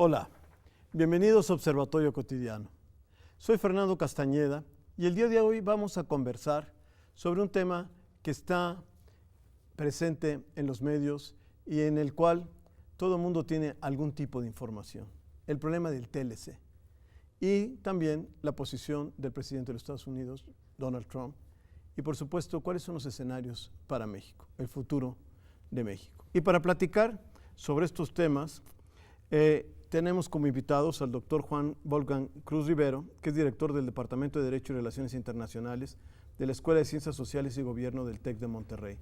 Hola, bienvenidos a Observatorio Cotidiano. Soy Fernando Castañeda y el día de hoy vamos a conversar sobre un tema que está presente en los medios y en el cual todo el mundo tiene algún tipo de información. El problema del TLC y también la posición del presidente de los Estados Unidos, Donald Trump, y por supuesto, cuáles son los escenarios para México, el futuro de México. Y para platicar sobre estos temas, tenemos como invitados al doctor Juan Wolfgang Cruz Rivero, que es director del Departamento de Derecho y Relaciones Internacionales de la Escuela de Ciencias Sociales y Gobierno del TEC de Monterrey.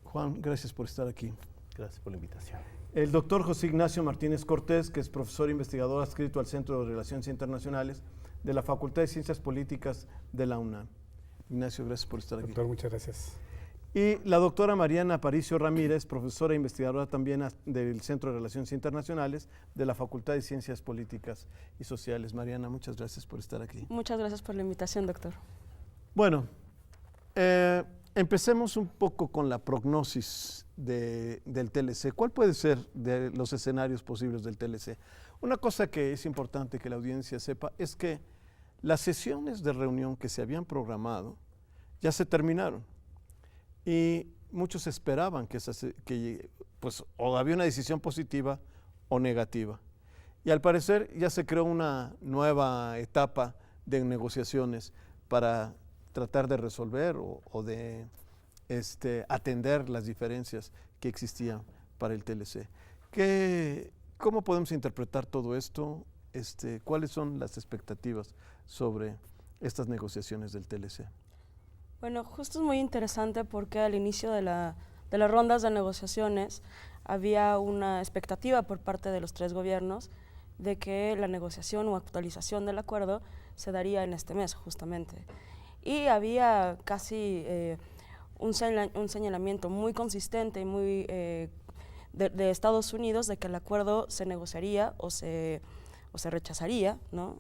Juan, gracias por estar aquí. Gracias por la invitación. El doctor José Ignacio Martínez Cortés, que es profesor e investigador adscrito al Centro de Relaciones Internacionales de la Facultad de Ciencias Políticas de la UNAM. Ignacio, gracias por estar aquí. Doctor, muchas gracias. Y la doctora Mariana Aparicio Ramírez, profesora e investigadora también del Centro de Relaciones Internacionales de la Facultad de Ciencias Políticas y Sociales. Mariana, muchas gracias por estar aquí. Muchas gracias por la invitación, doctor. Bueno, empecemos un poco con la prognosis del TLC. ¿Cuál puede ser de los escenarios posibles del TLC? Una cosa que es importante que la audiencia sepa es que las sesiones de reunión que se habían programado ya se terminaron. Y muchos esperaban que pues, o había una decisión positiva o negativa. Y al parecer ya se creó una nueva etapa de negociaciones para tratar de resolver o de atender las diferencias que existían para el TLC. ¿Cómo podemos interpretar todo esto? ¿Cuáles son las expectativas sobre estas negociaciones del TLC? Bueno, justo es muy interesante porque al inicio de las rondas de negociaciones había una expectativa por parte de los tres gobiernos de que la negociación o actualización del acuerdo se daría en este mes, justamente. Y había casi un señalamiento muy consistente y muy de Estados Unidos de que el acuerdo se negociaría o se rechazaría, ¿no?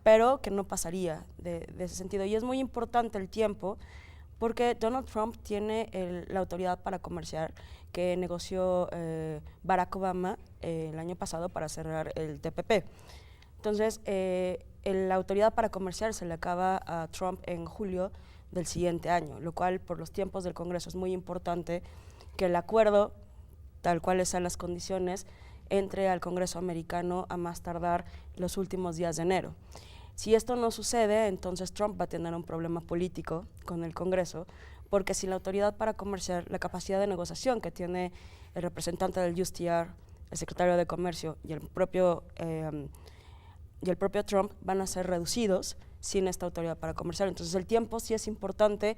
Pero que no pasaría de ese sentido. Y es muy importante el tiempo porque Donald Trump tiene la autoridad para comerciar que negoció Barack Obama el año pasado para cerrar el TPP. Entonces, la autoridad para comerciar se le acaba a Trump en julio del siguiente año, lo cual por los tiempos del Congreso es muy importante que el acuerdo, tal cuales sean las condiciones, entre al Congreso americano a más tardar los últimos días de enero. Si esto no sucede, entonces Trump va a tener un problema político con el Congreso, porque si la autoridad para comerciar, la capacidad de negociación que tiene el representante del USTR, el secretario de Comercio y el propio Trump van a ser reducidos sin esta autoridad para comerciar. Entonces el tiempo sí es importante,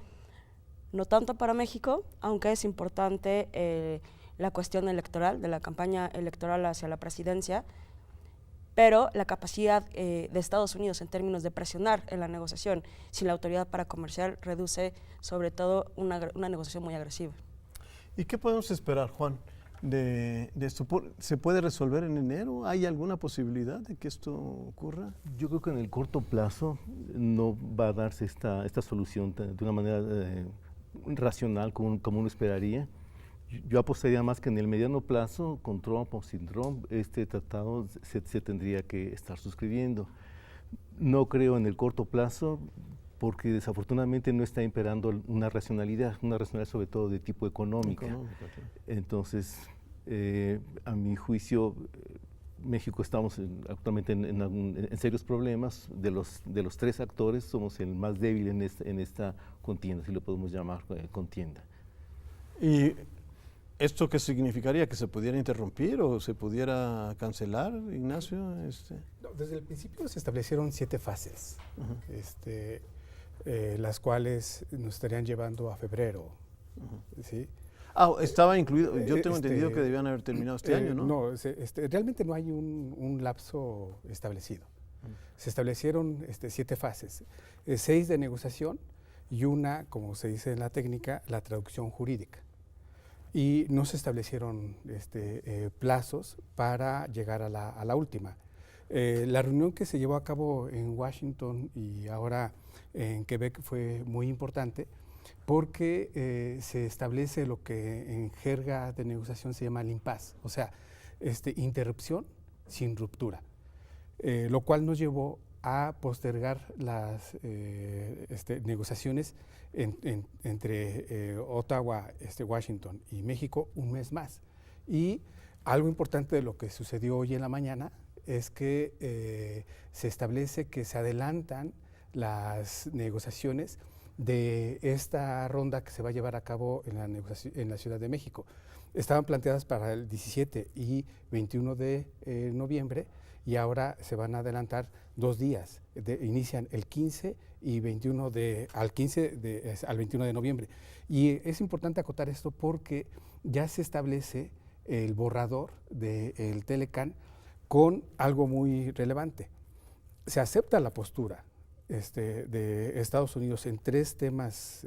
no tanto para México, aunque es importante la cuestión electoral, de la campaña electoral hacia la presidencia, pero la capacidad de Estados Unidos en términos de presionar en la negociación sin la autoridad para comerciar reduce sobre todo una negociación muy agresiva. ¿Y qué podemos esperar, Juan, de esto? ¿Se puede resolver en enero? ¿Hay alguna posibilidad de que esto ocurra? Yo creo que en el corto plazo no va a darse esta solución de una manera racional como uno esperaría. Yo apostaría más que en el mediano plazo, con Trump o sin Trump, este tratado se tendría que estar suscribiendo. No creo en el corto plazo, porque desafortunadamente no está imperando una racionalidad sobre todo de tipo económica. Entonces, a mi juicio, México estamos actualmente en serios problemas. De los tres actores, somos el más débil en esta contienda, si lo podemos llamar contienda. ¿Y esto qué significaría? ¿Que se pudiera interrumpir o se pudiera cancelar, Ignacio? No, desde el principio se establecieron 7 fases, las cuales nos estarían llevando a febrero. ¿Sí? Estaba incluido, yo tengo entendido que debían haber terminado este año, ¿no? No, realmente no hay un lapso establecido. Se establecieron 7 fases, 6 de negociación y una, como se dice en la técnica, la traducción jurídica. Y no se establecieron plazos para llegar a la última. La reunión que se llevó a cabo en Washington y ahora en Quebec fue muy importante porque se establece lo que en jerga de negociación se llama el impasse, o sea, interrupción sin ruptura, lo cual nos llevó a postergar las negociaciones entre Ottawa, Washington y México un mes más. Y algo importante de lo que sucedió hoy en la mañana es que se establece que se adelantan las negociaciones de esta ronda que se va a llevar a cabo en la Ciudad de México. Estaban planteadas para el 17 y 21 de noviembre y ahora se van a adelantar 2 días. Inician el 15 y 21 al 21 de noviembre. Y es importante acotar esto porque ya se establece el borrador del Telecan con algo muy relevante. Se acepta la postura de Estados Unidos en 3 temas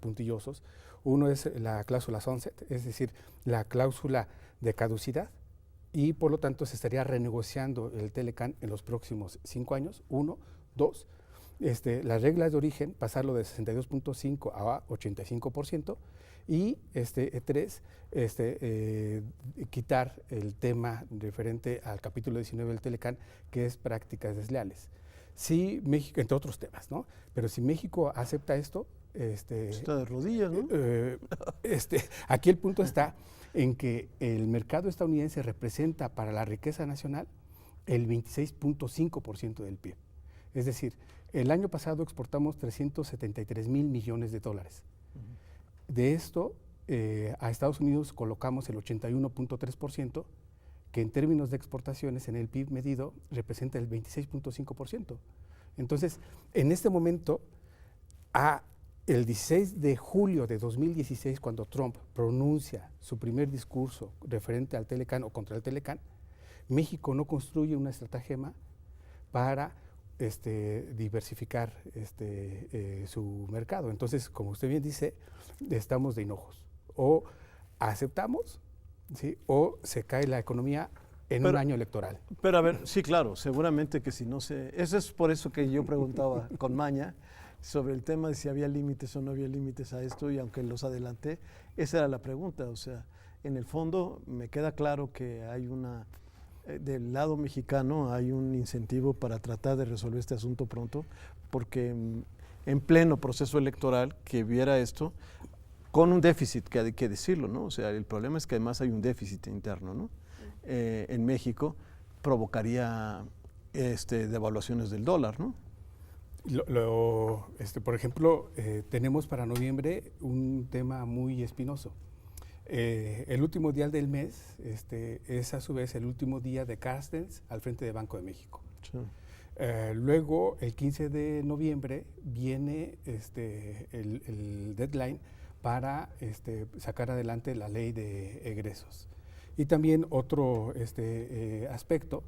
puntillosos. Uno es la cláusula sunset, es decir, la cláusula de caducidad, y por lo tanto se estaría renegociando el Telecan en los próximos 5 años. 1, 2, las reglas de origen, pasarlo de 62.5 a 85%, y 3, quitar el tema referente al capítulo 19 del Telecan, que es prácticas desleales. Si México, entre otros temas, ¿no? Pero si México acepta esto, está de rodillas, ¿no? Aquí el punto está en que el mercado estadounidense representa para la riqueza nacional el 26.5% del PIB. Es decir, el año pasado exportamos 373 mil millones de dólares. De esto, a Estados Unidos colocamos el 81.3%, que en términos de exportaciones en el PIB medido representa el 26.5%. Entonces, en este momento, el 16 de julio de 2016, cuando Trump pronuncia su primer discurso referente al Telecan o contra el Telecan, México no construye una estratagema para diversificar su mercado. Entonces, como usted bien dice, estamos de hinojos. O aceptamos, ¿sí?, o se cae la economía en un año electoral. Pero a ver, sí, claro, seguramente que si no se... Eso es por eso que yo preguntaba con maña sobre el tema de si había límites o no había límites a esto, y aunque los adelanté, esa era la pregunta. O sea, en el fondo me queda claro que hay del lado mexicano hay un incentivo para tratar de resolver este asunto pronto, porque en pleno proceso electoral que viera esto con un déficit, que hay que decirlo, ¿no? O sea, el problema es que además hay un déficit interno, ¿no? En México provocaría devaluaciones del dólar, ¿no? Por ejemplo, tenemos para noviembre un tema muy espinoso. El último día del mes es a su vez el último día de Carstens al frente de Banco de México. Sí. Luego, el 15 de noviembre, viene el deadline para sacar adelante la ley de egresos. Y también otro aspecto,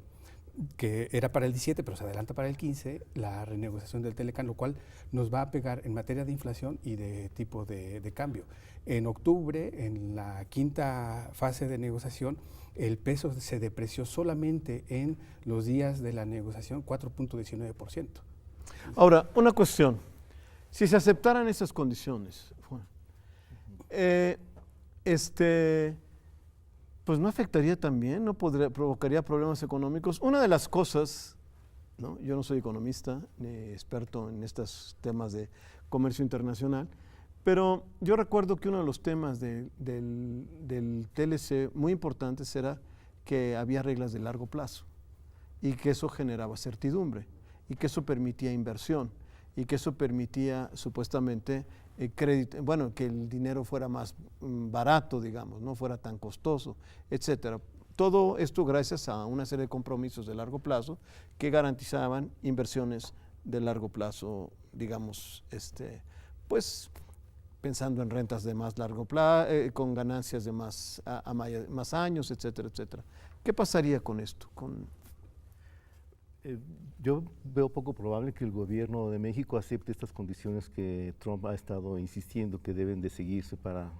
que era para el 17, pero se adelanta para el 15, la renegociación del Telecan, lo cual nos va a pegar en materia de inflación y de tipo de cambio. En octubre, en la 5ª fase de negociación, el peso se depreció solamente en los días de la negociación 4.19%. Ahora, una cuestión. Si se aceptaran esas condiciones, pues no afectaría también, no provocaría problemas económicos. Una de las cosas, ¿no? Yo no soy economista ni experto en estos temas de comercio internacional, pero yo recuerdo que uno de los temas del TLC muy importantes era que había reglas de largo plazo y que eso generaba certidumbre y que eso permitía inversión y que eso permitía supuestamente crédito, bueno, que el dinero fuera más barato, digamos, no fuera tan costoso, etcétera. Todo esto gracias a una serie de compromisos de largo plazo que garantizaban inversiones de largo plazo, digamos, pues pensando en rentas de más largo plazo, con ganancias de más años, etcétera, etcétera. ¿Qué pasaría con esto? Yo veo poco probable que el gobierno de México acepte estas condiciones que Trump ha estado insistiendo que deben de seguirse para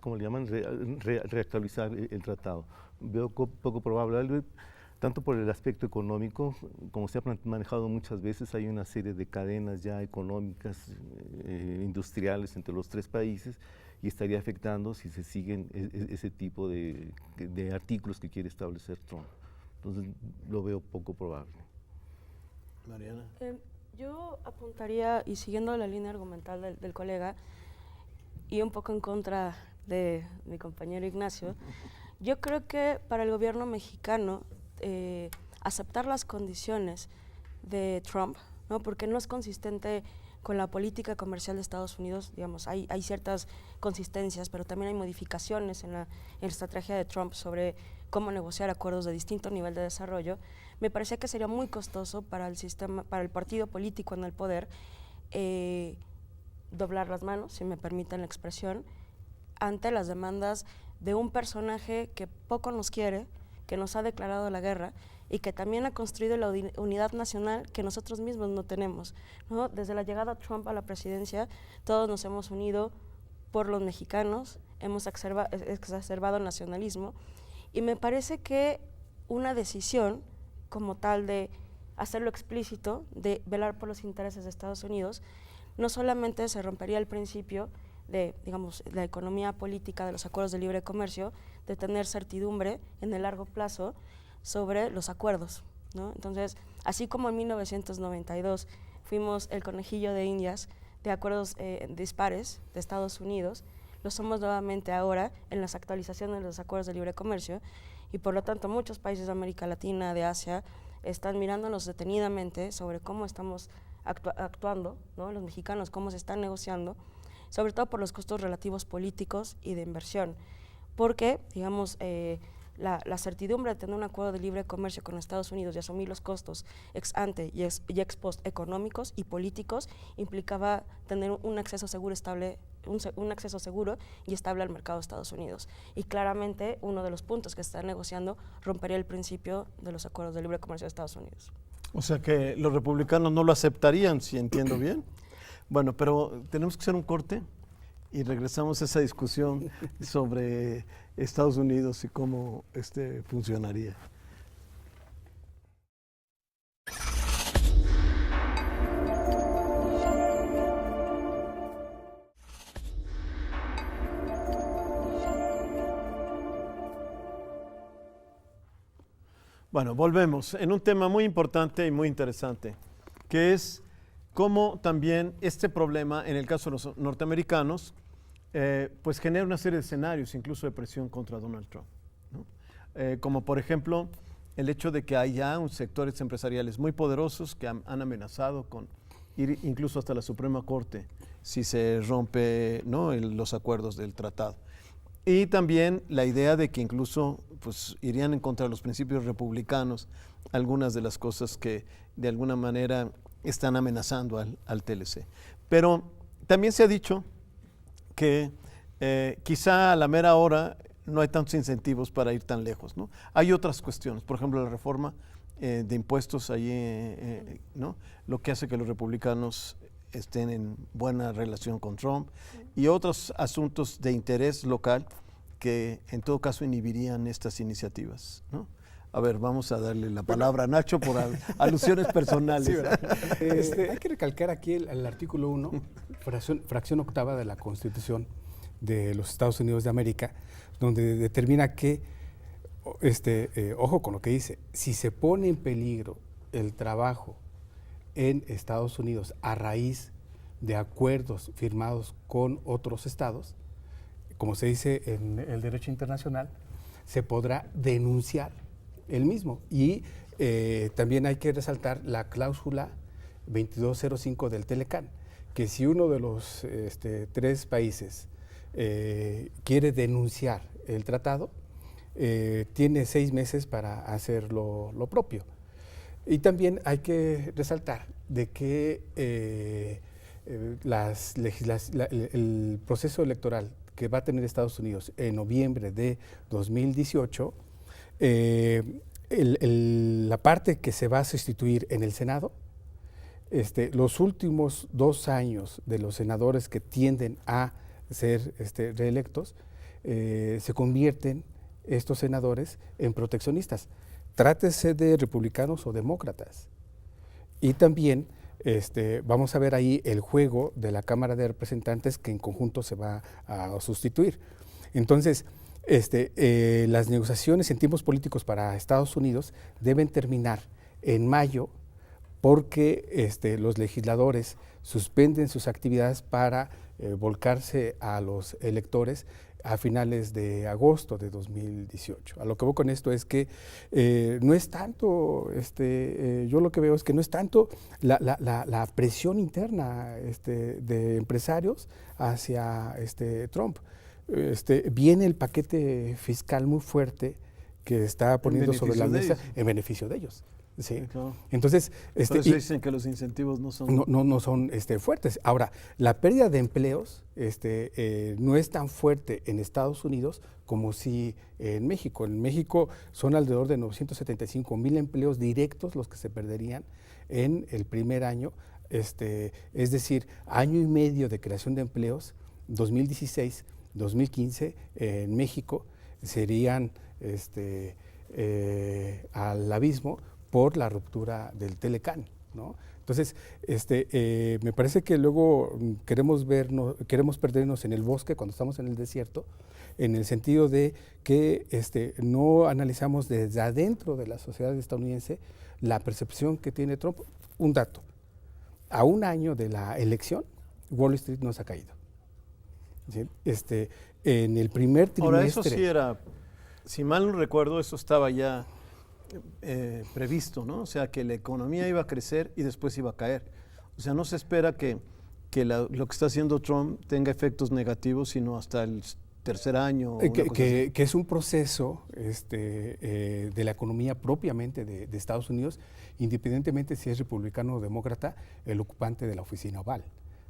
¿cómo le llaman? Reactualizar el tratado. Veo poco probable, tanto por el aspecto económico, como se ha manejado muchas veces, hay una serie de cadenas ya económicas, industriales entre los 3 países, y estaría afectando si se siguen ese tipo de artículos que quiere establecer Trump. Entonces lo veo poco probable. Mariana. Yo apuntaría, y siguiendo la línea argumental del colega, y un poco en contra de mi compañero Ignacio, yo creo que para el gobierno mexicano aceptar las condiciones de Trump, ¿no? Porque no es consistente con la política comercial de Estados Unidos, digamos, hay ciertas consistencias, pero también hay modificaciones en la estrategia de Trump sobre cómo negociar acuerdos de distinto nivel de desarrollo. Me parecía que sería muy costoso para el sistema, para el partido político en el poder, doblar las manos, si me permiten la expresión, ante las demandas de un personaje que poco nos quiere, que nos ha declarado la guerra y que también ha construido la unidad nacional que nosotros mismos no tenemos, ¿no? Desde la llegada de Trump a la presidencia, todos nos hemos unido por los mexicanos, hemos exacerbado el nacionalismo, y me parece que una decisión como tal de hacerlo explícito, de velar por los intereses de Estados Unidos, no solamente se rompería el principio de, digamos, la economía política de los acuerdos de libre comercio, de tener certidumbre en el largo plazo sobre los acuerdos, ¿no? Entonces, así como en 1992 fuimos el conejillo de Indias de acuerdos dispares de Estados Unidos, lo somos nuevamente ahora en las actualizaciones de los acuerdos de libre comercio, y por lo tanto muchos países de América Latina, de Asia, están mirándonos detenidamente sobre cómo estamos actuando, ¿no? Los mexicanos, cómo se están negociando, sobre todo por los costos relativos políticos y de inversión, porque, digamos, la certidumbre de tener un acuerdo de libre comercio con Estados Unidos y asumir los costos ex ante y ex post económicos y políticos implicaba tener un acceso seguro estable, un acceso seguro y estable al mercado de Estados Unidos. Y claramente uno de los puntos que se está negociando rompería el principio de los acuerdos de libre comercio de Estados Unidos. O sea que los republicanos no lo aceptarían, si entiendo bien. Bueno, pero tenemos que hacer un corte y regresamos a esa discusión sobre Estados Unidos y cómo funcionaría. Bueno, volvemos en un tema muy importante y muy interesante, que es cómo también este problema, en el caso de los norteamericanos, pues genera una serie de escenarios, incluso de presión contra Donald Trump, ¿no? Como por ejemplo, el hecho de que hay ya sectores empresariales muy poderosos que han amenazado con ir incluso hasta la Suprema Corte si se rompe, ¿no?, los acuerdos del tratado. Y también la idea de que incluso pues, irían en contra de los principios republicanos algunas de las cosas que de alguna manera están amenazando al TLC. Pero también se ha dicho que quizá a la mera hora no hay tantos incentivos para ir tan lejos, ¿no? Hay otras cuestiones, por ejemplo, la reforma de impuestos allí, ¿no?, lo que hace que los republicanos estén en buena relación con Trump, y otros asuntos de interés local que en todo caso inhibirían estas iniciativas, ¿no? A ver, vamos a darle la palabra a Nacho por alusiones personales. Sí, hay que recalcar aquí el artículo 1, fracción octava de la Constitución de los Estados Unidos de América, donde determina que, ojo con lo que dice, si se pone en peligro el trabajo en Estados Unidos a raíz de acuerdos firmados con otros estados, como se dice en el derecho internacional, se podrá denunciar el mismo. Y también hay que resaltar la cláusula 2205 del Telecán, que si uno de los 3 países quiere denunciar el tratado, tiene 6 meses para hacer lo propio. Y también hay que resaltar de que el proceso electoral que va a tener Estados Unidos en noviembre de 2018, la parte que se va a sustituir en el Senado, los últimos 2 años de los senadores que tienden a ser reelectos, se convierten estos senadores en proteccionistas. Trátese de republicanos o demócratas. Y también vamos a ver ahí el juego de la Cámara de Representantes que en conjunto se va a sustituir. Entonces, las negociaciones en tiempos políticos para Estados Unidos deben terminar en mayo porque los legisladores suspenden sus actividades para volcarse a los electores a finales de agosto de 2018. A lo que voy con esto es que no es tanto, yo lo que veo es que no es tanto la presión interna de empresarios hacia Trump. Viene el paquete fiscal muy fuerte que está poniendo sobre la mesa en beneficio de ellos. Sí. Claro. Entonces, por eso dicen que los incentivos no son... No son fuertes. Ahora, la pérdida de empleos no es tan fuerte en Estados Unidos como si en México. En México son alrededor de 975,000 empleos directos los que se perderían en el primer año. Es decir, año y medio de creación de empleos, 2016, 2015, en México serían al abismo por la ruptura del Telecán, ¿no? Entonces, me parece que luego queremos perdernos en el bosque cuando estamos en el desierto, en el sentido de que no analizamos desde adentro de la sociedad estadounidense la percepción que tiene Trump. Un dato, a un año de la elección, Wall Street no se ha caído. ¿Sí? En el primer trimestre... Ahora, eso sí era, si mal no recuerdo, eso estaba ya previsto, ¿no? O sea, que la economía iba a crecer y después iba a caer. O sea, no se espera que lo que está haciendo Trump tenga efectos negativos, sino hasta el tercer año. Que es un proceso de la economía propiamente de Estados Unidos, independientemente si es republicano o demócrata, el ocupante de la oficina oval,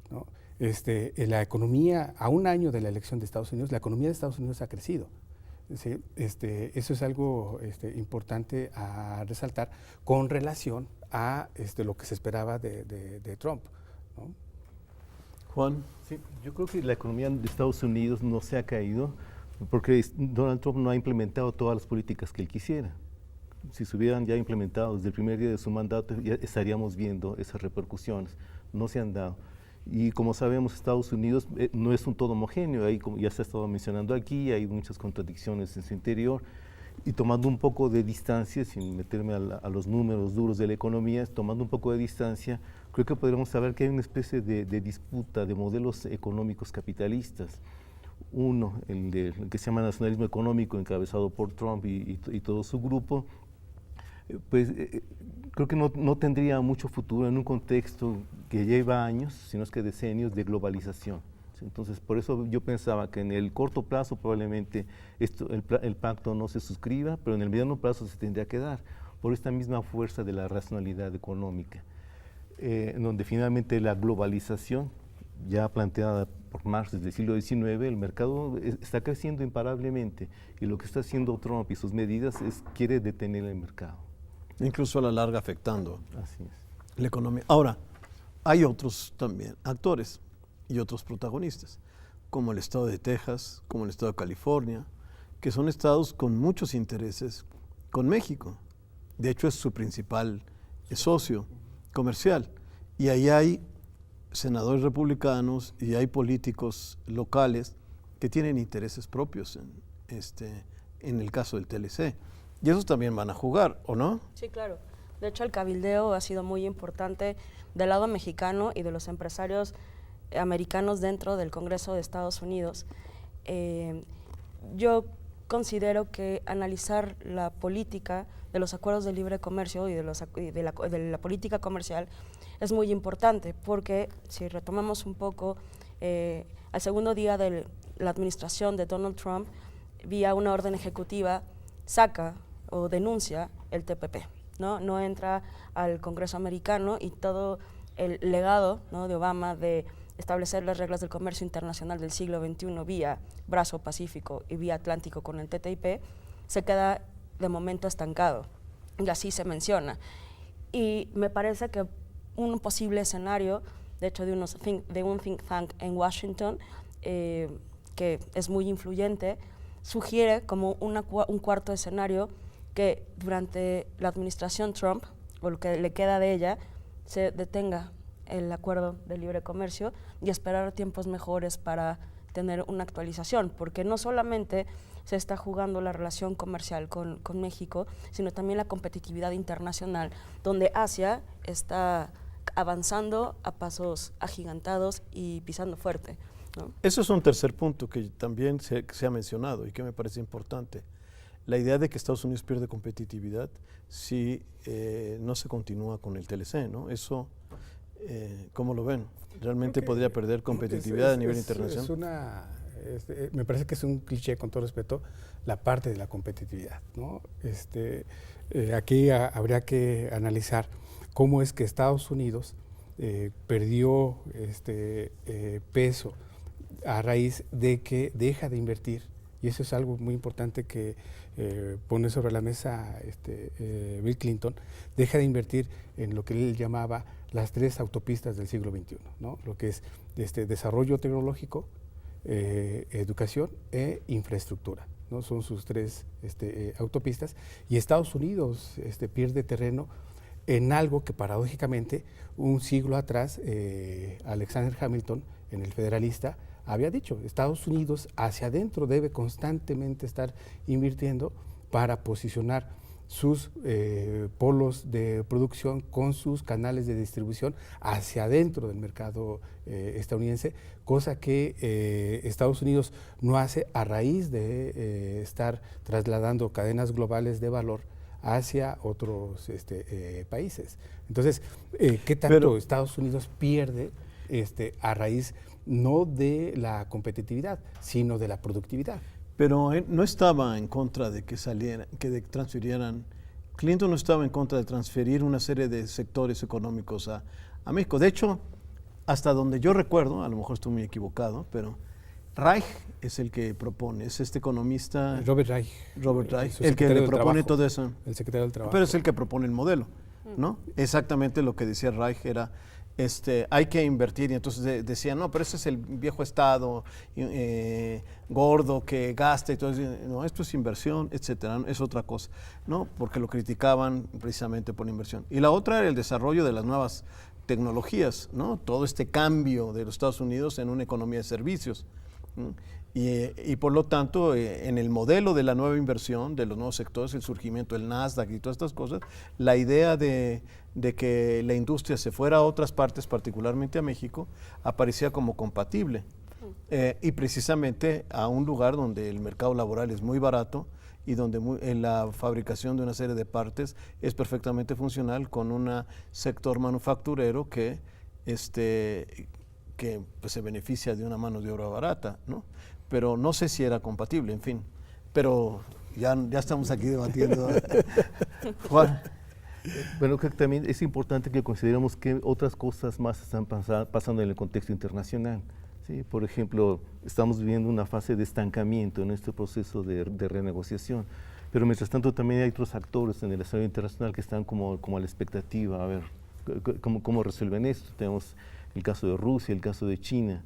¿no? La economía, a un año de la elección de Estados Unidos, la economía de Estados Unidos ha crecido. ¿Sí? Eso es algo importante a resaltar con relación a lo que se esperaba de Trump, ¿no? Juan. Sí, yo creo que la economía de Estados Unidos no se ha caído porque Donald Trump no ha implementado todas las políticas que él quisiera. Si se hubieran ya implementado desde el primer día de su mandato, ya estaríamos viendo esas repercusiones. No se han dado. Y como sabemos, Estados Unidos no es un todo homogéneo, ahí, como ya se ha estado mencionando aquí, hay muchas contradicciones en su interior, y tomando un poco de distancia, sin meterme a los números duros de la economía, tomando un poco de distancia, creo que podríamos saber que hay una especie de disputa de modelos económicos capitalistas. Uno, el que se llama nacionalismo económico, encabezado por Trump y todo su grupo, pues creo que no tendría mucho futuro en un contexto que lleva años, sino es que decenios de globalización. Entonces, por eso yo pensaba que en el corto plazo probablemente el pacto no se suscriba, pero en el mediano plazo se tendría que dar, por esta misma fuerza de la racionalidad económica, en donde finalmente la globalización, ya planteada por Marx desde el siglo XIX, el mercado está creciendo imparablemente, y lo que está haciendo Trump y sus medidas quiere detener el mercado. Incluso a la larga afectando Así es. la economía. Ahora, hay otros también actores y otros protagonistas, como el estado de Texas, como el estado de California, que son estados con muchos intereses con México. De hecho, es su principal socio comercial. Y ahí hay senadores republicanos y hay políticos locales que tienen intereses propios en el caso del TLC. Y esos también van a jugar, ¿o no? Sí, claro. De hecho, el cabildeo ha sido muy importante del lado mexicano y de los empresarios americanos dentro del Congreso de Estados Unidos. Yo considero que analizar la política de los acuerdos de libre comercio y de la política comercial es muy importante, porque si retomamos un poco, al segundo día de la administración de Donald Trump, vía una orden ejecutiva, saca o denuncia el TPP, no entra al Congreso americano, y todo el legado, ¿no?, de Obama de establecer las reglas del comercio internacional del siglo XXI vía brazo pacífico y vía atlántico con el TTIP se queda de momento estancado, y así se menciona. Y me parece que un posible escenario, de hecho de un think tank en Washington, que es muy influyente, sugiere como un cuarto escenario que durante la administración Trump, o lo que le queda de ella, se detenga el acuerdo de libre comercio y esperar tiempos mejores para tener una actualización, porque no solamente se está jugando la relación comercial con México, sino también la competitividad internacional, donde Asia está avanzando a pasos agigantados y pisando fuerte, ¿no? Eso es un tercer punto que también se ha mencionado y que me parece importante. La idea de que Estados Unidos pierde competitividad si no se continúa con el TLC, ¿no? Eso, ¿cómo lo ven? ¿Realmente podría perder competitividad a nivel internacional? Me parece que es un cliché, con todo respeto, la parte de la competitividad, ¿no? Aquí habría que analizar cómo es que Estados Unidos perdió peso a raíz de que deja de invertir, y eso es algo muy importante que pone sobre la mesa Bill Clinton, deja de invertir en lo que él llamaba las 3 autopistas del siglo XXI, ¿no? Lo que es desarrollo tecnológico, educación e infraestructura, ¿no? Son sus 3 autopistas, y Estados Unidos pierde terreno en algo que paradójicamente un siglo atrás Alexander Hamilton, en el Federalista, había dicho: Estados Unidos hacia adentro debe constantemente estar invirtiendo para posicionar sus polos de producción con sus canales de distribución hacia adentro del mercado estadounidense, cosa que Estados Unidos no hace a raíz de estar trasladando cadenas globales de valor hacia otros países. Entonces, ¿qué tanto Estados Unidos pierde a raíz no de la competitividad, sino de la productividad? Pero no estaba en contra de que transfirieran. Clinton no estaba en contra de transferir una serie de sectores económicos a México. De hecho, hasta donde yo recuerdo, a lo mejor estoy muy equivocado, pero Reich es el que propone, es este economista Robert Reich, el que le propone todo eso. El secretario del Trabajo. Pero es el que propone el modelo, ¿no? Exactamente lo que decía Reich era: hay que invertir, y entonces decían: no, pero ese es el viejo Estado gordo que gasta y todo eso. No, esto es inversión, etcétera, ¿no? Es otra cosa, ¿no? Porque lo criticaban precisamente por la inversión. Y la otra era el desarrollo de las nuevas tecnologías, ¿no? Todo este cambio de los Estados Unidos en una economía de servicios, ¿no? Y por lo tanto, en el modelo de la nueva inversión, de los nuevos sectores, el surgimiento del Nasdaq y todas estas cosas, la idea de que la industria se fuera a otras partes, particularmente a México, aparecía como compatible. Y precisamente a un lugar donde el mercado laboral es muy barato y donde la fabricación de una serie de partes es perfectamente funcional, con un sector manufacturero que pues, se beneficia de una mano de obra barata, ¿no? Pero no sé si era compatible, en fin. Pero ya estamos aquí debatiendo. Juan. Bueno, creo que también es importante que consideremos que otras cosas más están pasando en el contexto internacional, ¿sí? Por ejemplo, estamos viviendo una fase de estancamiento en este proceso de renegociación, pero mientras tanto también hay otros actores en el escenario internacional que están como a la expectativa, a ver cómo resuelven esto. Tenemos el caso de Rusia, el caso de China.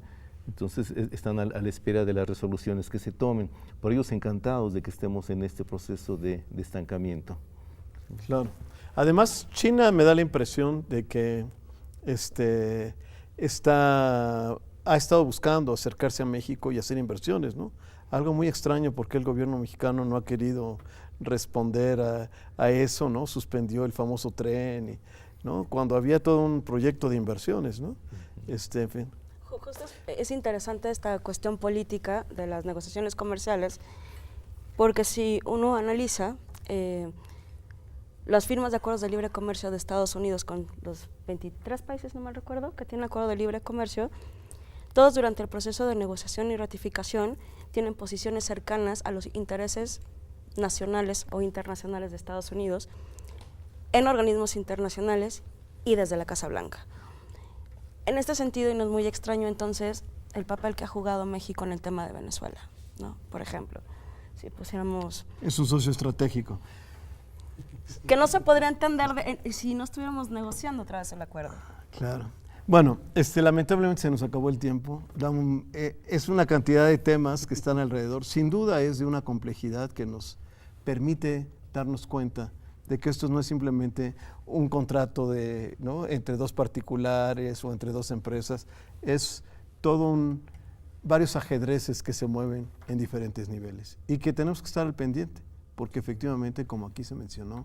Entonces están a la espera de las resoluciones que se tomen. Por ellos encantados de que estemos en este proceso de estancamiento. Claro. Además, China me da la impresión de que ha estado buscando acercarse a México y hacer inversiones, ¿no? Algo muy extraño, porque el gobierno mexicano no ha querido responder a eso, ¿no? Suspendió el famoso tren, ¿no? Cuando había todo un proyecto de inversiones, ¿no? En fin. Justo es interesante esta cuestión política de las negociaciones comerciales, porque si uno analiza las firmas de acuerdos de libre comercio de Estados Unidos con los 23 países, no mal recuerdo, que tienen acuerdo de libre comercio, todos durante el proceso de negociación y ratificación tienen posiciones cercanas a los intereses nacionales o internacionales de Estados Unidos en organismos internacionales y desde la Casa Blanca. En este sentido, y no es muy extraño entonces, el papel que ha jugado México en el tema de Venezuela, ¿no? Por ejemplo, si pusiéramos... Es un socio estratégico. Que no se podría entender si no estuviéramos negociando otra vez el acuerdo. Claro. Bueno, lamentablemente se nos acabó el tiempo. Es una cantidad de temas que están alrededor. Sin duda es de una complejidad que nos permite darnos cuenta de que esto no es simplemente un contrato ¿no? entre dos particulares o entre dos empresas, es todo varios ajedrezes que se mueven en diferentes niveles y que tenemos que estar al pendiente, porque efectivamente, como aquí se mencionó,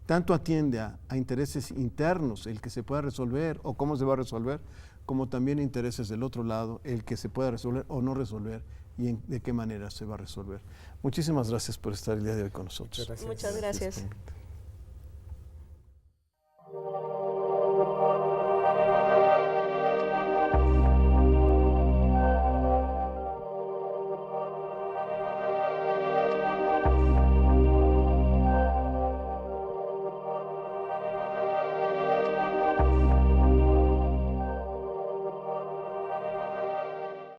tanto atiende a intereses internos, el que se pueda resolver o cómo se va a resolver, como también intereses del otro lado, el que se pueda resolver o no resolver y de qué manera se va a resolver. Muchísimas gracias por estar el día de hoy con nosotros. Muchas gracias. Muchas gracias.